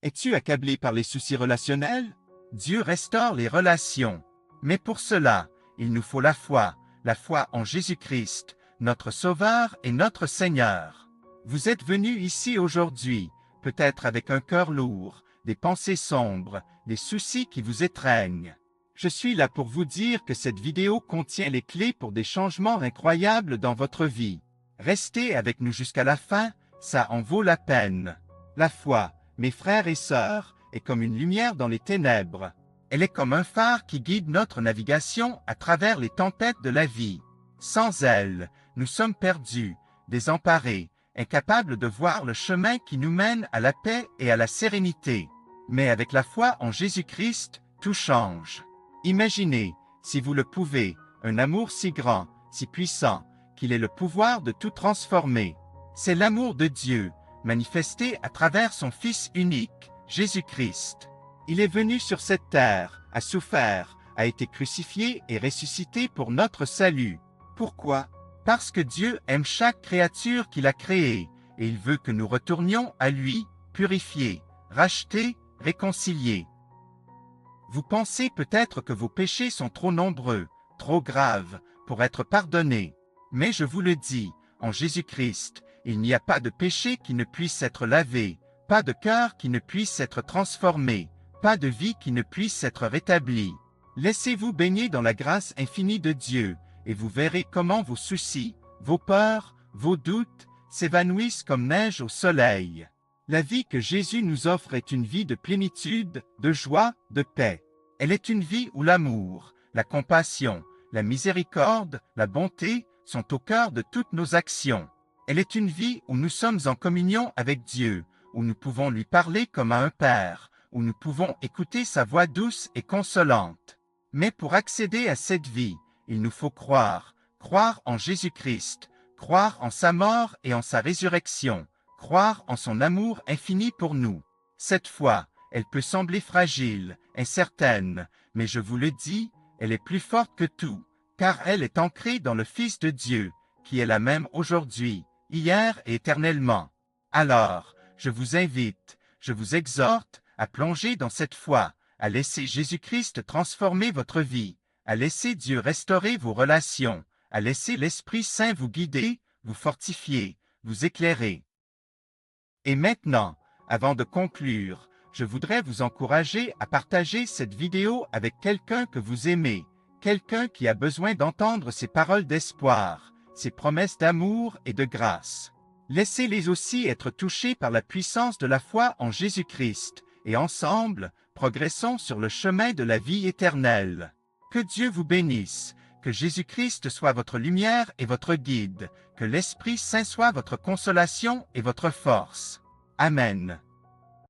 Es-tu accablé par les soucis relationnels? Dieu restaure les relations. Mais pour cela, il nous faut la foi en Jésus-Christ, notre Sauveur et notre Seigneur. Vous êtes venus ici aujourd'hui, peut-être avec un cœur lourd, des pensées sombres, des soucis qui vous étreignent. Je suis là pour vous dire que cette vidéo contient les clés pour des changements incroyables dans votre vie. Restez avec nous jusqu'à la fin, ça en vaut la peine. La foi, mes frères et sœurs, est comme une lumière dans les ténèbres. Elle est comme un phare qui guide notre navigation à travers les tempêtes de la vie. Sans elle, nous sommes perdus, désemparés, incapables de voir le chemin qui nous mène à la paix et à la sérénité. Mais avec la foi en Jésus-Christ, tout change. Imaginez, si vous le pouvez, un amour si grand, si puissant, qu'il ait le pouvoir de tout transformer. C'est l'amour de Dieu, manifesté à travers son Fils unique, Jésus-Christ. Il est venu sur cette terre, a souffert, a été crucifié et ressuscité pour notre salut. Pourquoi? Parce que Dieu aime chaque créature qu'il a créée, et il veut que nous retournions à lui, purifiés, rachetés, réconciliés. Vous pensez peut-être que vos péchés sont trop nombreux, trop graves, pour être pardonnés. Mais je vous le dis, en Jésus-Christ, il n'y a pas de péché qui ne puisse être lavé, pas de cœur qui ne puisse être transformé, pas de vie qui ne puisse être rétablie. Laissez-vous baigner dans la grâce infinie de Dieu, et vous verrez comment vos soucis, vos peurs, vos doutes, s'évanouissent comme neige au soleil. La vie que Jésus nous offre est une vie de plénitude, de joie, de paix. Elle est une vie où l'amour, la compassion, la miséricorde, la bonté sont au cœur de toutes nos actions. Elle est une vie où nous sommes en communion avec Dieu, où nous pouvons lui parler comme à un père, où nous pouvons écouter sa voix douce et consolante. Mais pour accéder à cette vie, il nous faut croire en Jésus-Christ, croire en sa mort et en sa résurrection, croire en son amour infini pour nous. Cette foi, elle peut sembler fragile, incertaine, mais je vous le dis, elle est plus forte que tout, car elle est ancrée dans le Fils de Dieu, qui est la même aujourd'hui, hier et éternellement. Alors, je vous invite, je vous exhorte à plonger dans cette foi, à laisser Jésus-Christ transformer votre vie, à laisser Dieu restaurer vos relations, à laisser l'Esprit Saint vous guider, vous fortifier, vous éclairer. Et maintenant, avant de conclure, je voudrais vous encourager à partager cette vidéo avec quelqu'un que vous aimez, quelqu'un qui a besoin d'entendre ces paroles d'espoir, ces promesses d'amour et de grâce. Laissez-les aussi être touchés par la puissance de la foi en Jésus-Christ, et ensemble, progressons sur le chemin de la vie éternelle. Que Dieu vous bénisse, que Jésus-Christ soit votre lumière et votre guide, que l'Esprit Saint soit votre consolation et votre force. Amen.